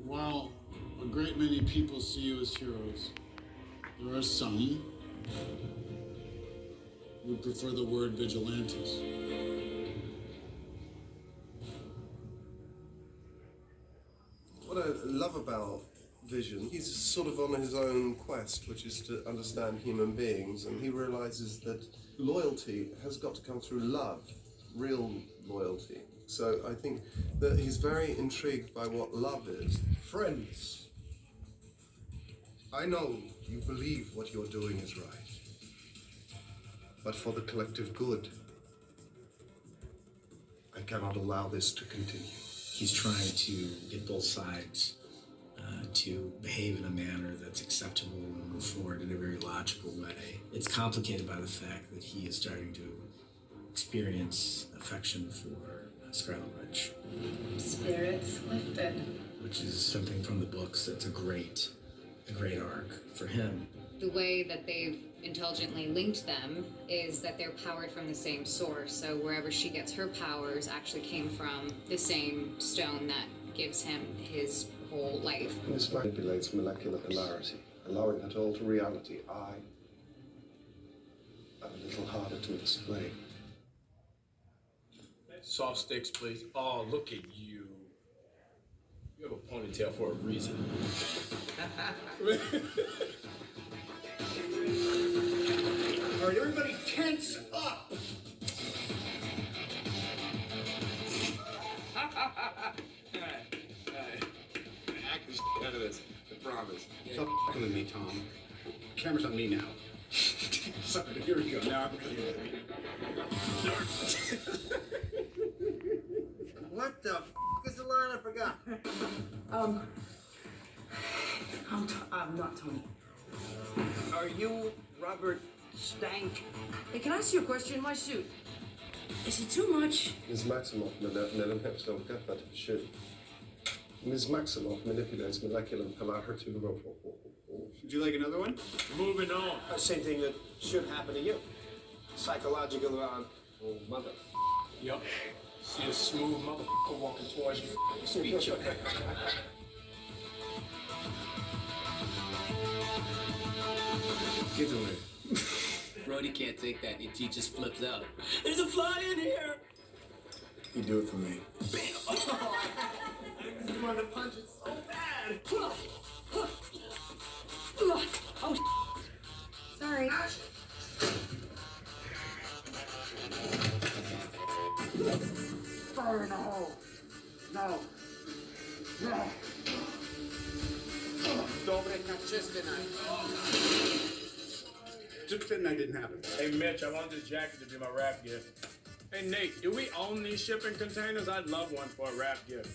While a great many people see you as heroes, there are some who prefer the word vigilantes. What I love about Vision, he's sort of on his own quest, which is to understand human beings, and he realizes that loyalty has got to come through love, real loyalty. So I think that he's very intrigued by what love is. Friends, I know you believe what you're doing is right, but for the collective good, I cannot allow this to continue. He's trying to get both sides to behave in a manner that's acceptable and move forward in a very logical way. It's complicated by the fact that he is starting to experience affection for Scarlet Witch. Spirits lifted. Which is something from the books that's a great arc for him. The way that they've intelligently linked them is that they're powered from the same source. So wherever she gets her powers actually came from the same stone that gives him his whole life. This manipulates molecular polarity, allowing her to alter reality. I'm a little harder to explain. Soft sticks, please. Oh, look at you. You have a ponytail for a reason. All right, everybody tense up! Act the shit out of this, I promise. Stop f***ing with me, Tom. Camera's on me now. Sorry, here we go. Now I'm really ready. What the f*** is the line I forgot? I'm not Tony. Are you Robert Stank? Hey, can I ask you a question? My suit. Is it too much? Ms. Maximoff Ms. Maximoff manipulates molecular polarity. Would you like another one? Moving on. Same thing that should happen to you. Psychological, mother. Yup. See a smooth motherfucker walking towards you. Speech your Get away. Brody can't take that. He just flips out. There's a fly in here! You do it for me. You want to punch it so bad! Oh, Sorry. Fire in the hole. No. No. Dobre kachestina. Just pretend that didn't happen. Hey, Mitch, I want this jacket to be my rap gift. Hey, Nate, do we own these shipping containers? I'd love one for a rap gift.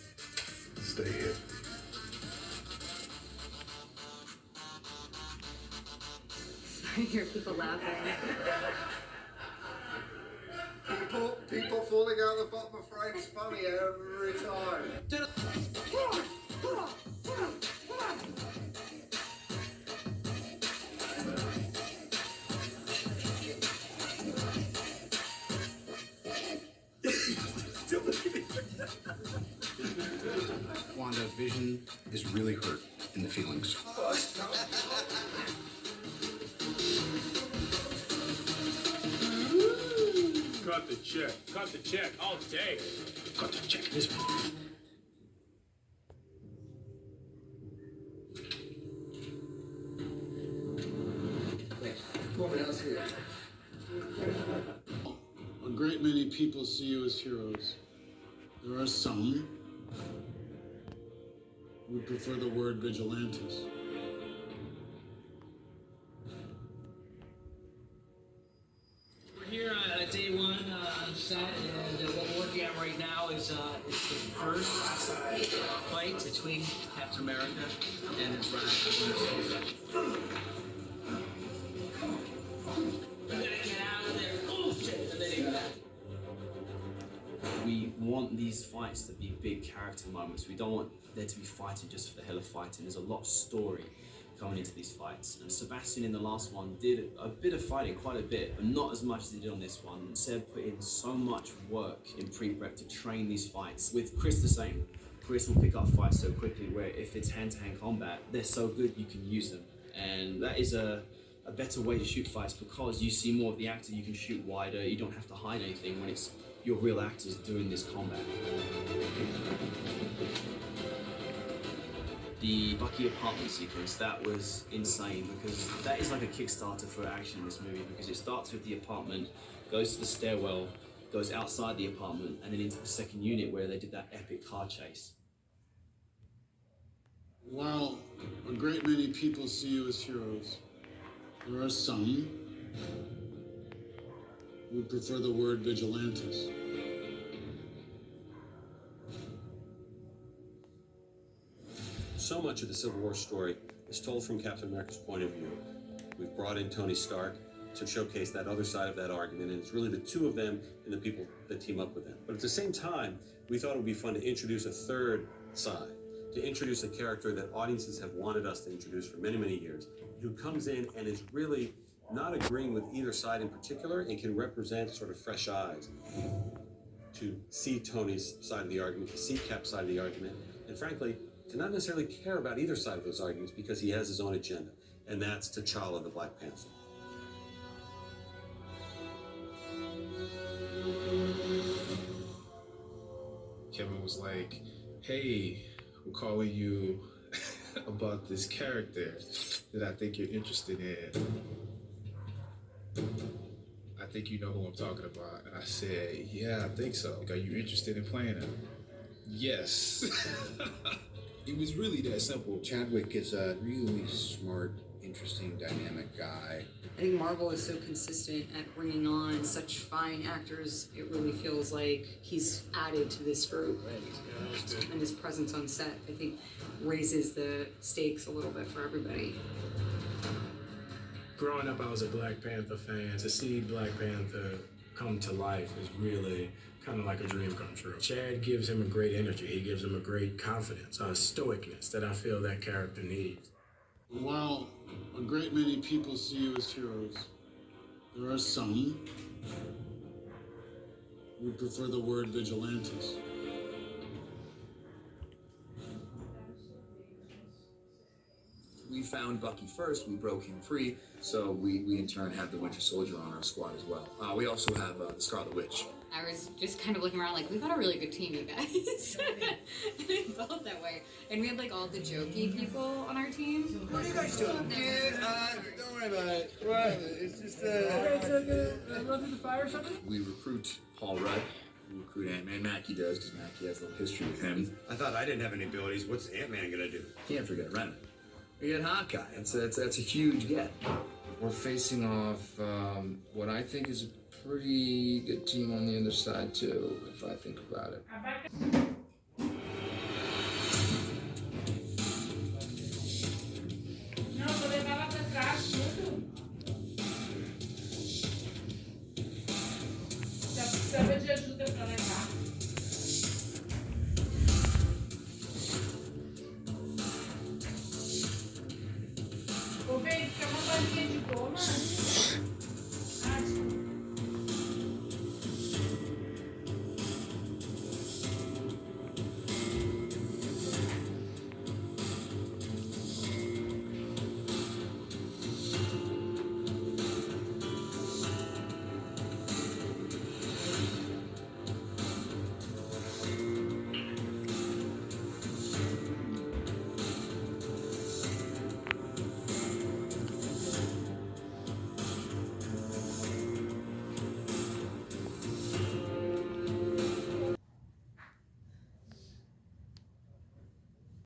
Stay here. I hear people laughing. People falling out the bottom of frames funny every time. Wanda, Vision is really hurt in the feelings. Cut the check. Cut the check all day. Got to check this one. A great many people see you as heroes. There are some who prefer the word vigilantes. we're here on day one on set, and what we're working on right now is the first fight between Captain America and his rival. We gotta get out of there. Oh shit! And then he got We want these fights to be big character moments. We don't want there to be fighting just for the hell of fighting. There's a lot of story coming into these fights. And Sebastian in the last one did a bit of fighting, quite a bit, but not as much as he did on this one. And Seb put in so much work in pre-prep to train these fights. With Chris the same. Chris will pick up fights so quickly where if it's hand-to-hand combat, they're so good you can use them. And that is a better way to shoot fights because you see more of the actor, you can shoot wider, you don't have to hide anything when it's your real actors doing this combat. The Bucky apartment sequence, that was insane because that is like a Kickstarter for action in this movie because it starts with the apartment, goes to the stairwell, goes outside the apartment, and then into the second unit where they did that epic car chase. While a great many people see you as heroes, there are some who prefer the word vigilantes. So much of the Civil War story is told from Captain America's point of view. We've brought in Tony Stark to showcase that other side of that argument, and it's really the two of them and the people that team up with them. But at the same time, we thought it would be fun to introduce a third side, to introduce a character that audiences have wanted us to introduce for many, many years, who comes in and is really not agreeing with either side in particular and can represent sort of fresh eyes to see Tony's side of the argument, to see Cap's side of the argument, and frankly, to not necessarily care about either side of those arguments because he has his own agenda, and that's T'Challa the Black Panther. Kevin was like, hey, I'm calling you about this character that I think you're interested in. I think you know who I'm talking about. And I said, yeah, I think so. Like, are you interested in playing him? Yes. It was really that simple. Chadwick is a really smart, interesting, dynamic guy. I think Marvel is so consistent at bringing on such fine actors, it really feels like he's added to this group. And his presence on set, I think, raises the stakes a little bit for everybody. Growing up, I was a Black Panther fan. To see Black Panther come to life is really kind of like a dream come true. Chad gives him a great energy. He gives him a great confidence, a stoicness that I feel that character needs. While a great many people see you as heroes, there are some who prefer the word vigilantes. We found Bucky first, we broke him free, so we in turn have the Winter Soldier on our squad as well. We also have the Scarlet Witch. I was just kind of looking around like, we've got a really good team, you guys. And it felt that way. And we had like all the jokey people on our team. What are you guys doing? Dude, don't worry about it. What? It's just, run through the fire or something? We recruit Paul Rudd. We recruit Ant-Man. Mackie does, because Mackie has a little history with him. I thought I didn't have any abilities. What's Ant-Man gonna do? Can't forget Renner. We get Hawkeye. That's a huge get. We're facing off what I think is a pretty good team on the other side too, if I think about it. Ô, Bento, quer uma balinha de goma?